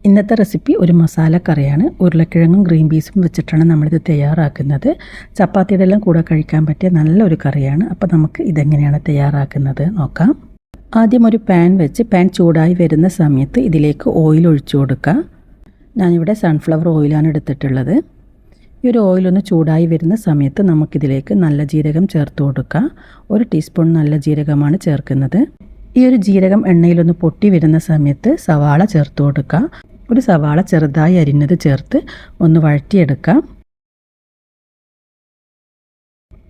ഇന്നത്തെ റെസിപ്പി ഒരു മസാല കറിയാണ്. ഉരുളക്കിഴങ്ങും ഗ്രീൻ പീസും വെച്ചിട്ടാണ് നമ്മളിത് തയ്യാറാക്കുന്നത്. ചപ്പാത്തിയുടെ എല്ലാം കൂടെ കഴിക്കാൻ പറ്റിയ നല്ലൊരു കറിയാണ്. അപ്പോൾ നമുക്ക് ഇതെങ്ങനെയാണ് തയ്യാറാക്കുന്നത് നോക്കാം. ആദ്യം ഒരു പാൻ വെച്ച് പാൻ ചൂടായി വരുന്ന സമയത്ത് ഇതിലേക്ക് ഓയിൽ ഒഴിച്ചു കൊടുക്കുക. ഞാനിവിടെ സൺഫ്ലവർ ഓയിലാണ് എടുത്തിട്ടുള്ളത്. ഈ ഒരു ഓയിലൊന്ന് ചൂടായി വരുന്ന സമയത്ത് നമുക്കിതിലേക്ക് നല്ല ജീരകം ചേർത്ത് കൊടുക്കുക. 1 ടീസ്പൂൺ നല്ല ജീരകമാണ് ചേർക്കുന്നത്. ഈ ഒരു ജീരകം എണ്ണയിലൊന്ന് പൊട്ടി വരുന്ന സമയത്ത് സവാള ചേർത്ത് കൊടുക്കുക. ഒരു സവാള ചെറുതായി അരിഞ്ഞത് ചേർത്ത് ഒന്ന് വഴറ്റിയെടുക്കാം.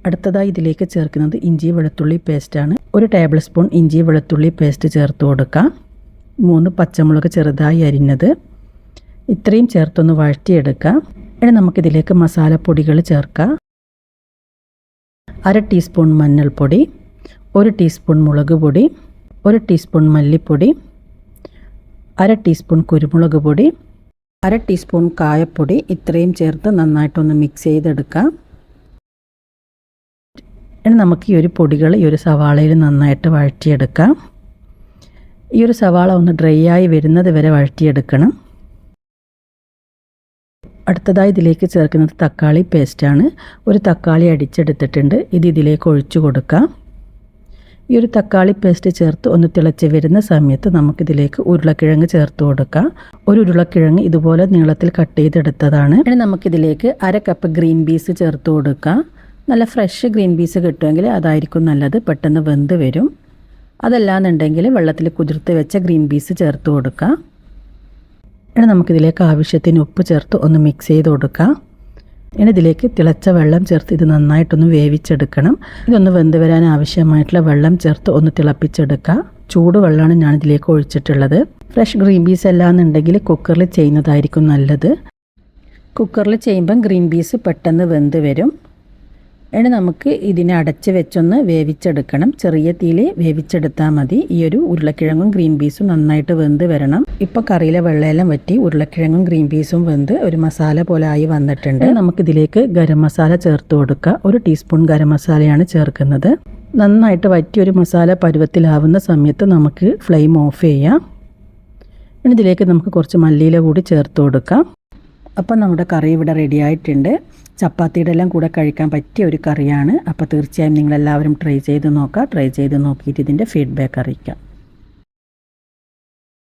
അടുത്തതായി ഇതിലേക്ക് ചേർക്കുന്നത് ഇഞ്ചി വെളുത്തുള്ളി പേസ്റ്റാണ്. 1 ടേബിൾ സ്പൂൺ ഇഞ്ചി വെളുത്തുള്ളി പേസ്റ്റ് ചേർത്ത് കൊടുക്കാം. 3 പച്ചമുളക് ചെറുതായി അരിഞ്ഞത്, ഇത്രയും ചേർത്തൊന്ന് വഴറ്റിയെടുക്കാം. ഇനി നമുക്കിതിലേക്ക് മസാലപ്പൊടികൾ ചേർക്കാം. 1/2 ടീസ്പൂൺ മഞ്ഞൾപ്പൊടി, 1 ടീസ്പൂൺ മുളക് പൊടി, 1 ടീസ്പൂൺ മല്ലിപ്പൊടി, 1/2 ടീസ്പൂൺ കുരുമുളക് പൊടി, 1/2 ടീസ്പൂൺ കായപ്പൊടി, ഇത്രയും ചേർത്ത് നന്നായിട്ടൊന്ന് മിക്സ് ചെയ്തെടുക്കാം. ഇനി നമുക്ക് ഈ ഒരു പൊടികൾ ഈ ഒരു സവാളയിൽ നന്നായിട്ട് വഴറ്റിയെടുക്കാം. ഈ ഒരു സവാള ഒന്ന് ഡ്രൈ ആയി വരുന്നത് വരെ വഴറ്റിയെടുക്കണം. അടുത്തതായി ഇതിലേക്ക് ചേർക്കുന്നത് തക്കാളി പേസ്റ്റാണ്. 1 തക്കാളി അടിച്ചെടുത്തിട്ടുണ്ട്. ഇത് ഇതിലേക്ക് ഒഴിച്ചു കൊടുക്കാം. ഈ ഒരു തക്കാളി പേസ്റ്റ് ചേർത്ത് ഒന്ന് തിളച്ച് വരുന്ന സമയത്ത് നമുക്കിതിലേക്ക് ഉരുളക്കിഴങ്ങ് ചേർത്ത് കൊടുക്കാം. 1 ഉരുളക്കിഴങ്ങ് ഇതുപോലെ നീളത്തിൽ കട്ട് ചെയ്തെടുത്തതാണ്. ഇനി നമുക്കിതിലേക്ക് 1/2 കപ്പ് ഗ്രീൻ പീസ് ചേർത്ത് കൊടുക്കാം. നല്ല ഫ്രഷ് ഗ്രീൻ പീസ് കിട്ടുമെങ്കിൽ അതായിരിക്കും നല്ലത്, പെട്ടെന്ന് വെന്ത് വരും. അതല്ലാന്നുണ്ടെങ്കിൽ വെള്ളത്തിൽ കുതിർത്ത് വെച്ച ഗ്രീൻ പീസ് ചേർത്ത് കൊടുക്കാം. ഇനി നമുക്കിതിലേക്ക് ആവശ്യത്തിന് ഉപ്പ് ചേർത്ത് ഒന്ന് മിക്സ് ചെയ്ത് കൊടുക്കാം. ഇനി ഇതിലേക്ക് തിളച്ച വെള്ളം ചേർത്ത് ഇത് നന്നായിട്ടൊന്ന് വേവിച്ചെടുക്കണം. ഇതൊന്ന് വെന്ത് വരാൻ ആവശ്യമായിട്ടുള്ള വെള്ളം ചേർത്ത് ഒന്ന് തിളപ്പിച്ചെടുക്കുക. ചൂടുവെള്ളമാണ് ഞാനിതിലേക്ക് ഒഴിച്ചിട്ടുള്ളത്. ഫ്രഷ് ഗ്രീൻ പീസ് അല്ലാന്നുണ്ടെങ്കിൽ കുക്കറിൽ ചെയ്യുന്നതായിരിക്കും നല്ലത്. കുക്കറിൽ ചെയ്യുമ്പം ഗ്രീൻ പീസ് പെട്ടെന്ന് വെന്ത് വരും. ഇനി നമുക്ക് ഇതിനെ അടച്ച് വെച്ചൊന്ന് വേവിച്ചെടുക്കണം. ചെറിയ തീയിൽ വേവിച്ചെടുത്താൽ മതി. ഈ ഒരു ഉരുളക്കിഴങ്ങും ഗ്രീൻ പീസും നന്നായിട്ട് വെന്ത് വരണം. ഇപ്പോൾ കറിയിലെ വെള്ളമെല്ലാം വറ്റി ഉരുളക്കിഴങ്ങും ഗ്രീൻ പീസും വെന്ത് ഒരു മസാല പോലെ ആയി വന്നിട്ടുണ്ട്. നമുക്കിതിലേക്ക് ഗരം മസാല ചേർത്ത് കൊടുക്കുക. 1 ടീസ്പൂൺ ഗരം മസാലയാണ് ചേർക്കുന്നത്. നന്നായിട്ട് വറ്റി ഒരു മസാല പരുവത്തിലാവുന്ന സമയത്ത് നമുക്ക് ഫ്ലെയിം ഓഫ് ചെയ്യാം. ഇനി ഇതിലേക്ക് നമുക്ക് കുറച്ച് മല്ലിയില കൂടി ചേർത്ത് കൊടുക്കാം. അപ്പോൾ നമ്മുടെ കറി ഇവിടെ റെഡി ആയിട്ടുണ്ട്. ചപ്പാത്തിയുടെ എല്ലാം കൂടെ കഴിക്കാൻ പറ്റിയ ഒരു കറിയാണ്. അപ്പോൾ തീർച്ചയായും നിങ്ങളെല്ലാവരും ട്രൈ ചെയ്ത് നോക്കുക. ട്രൈ ചെയ്ത് നോക്കിയിട്ട് ഇതിൻ്റെ ഫീഡ്ബാക്ക് അറിയിക്കാം.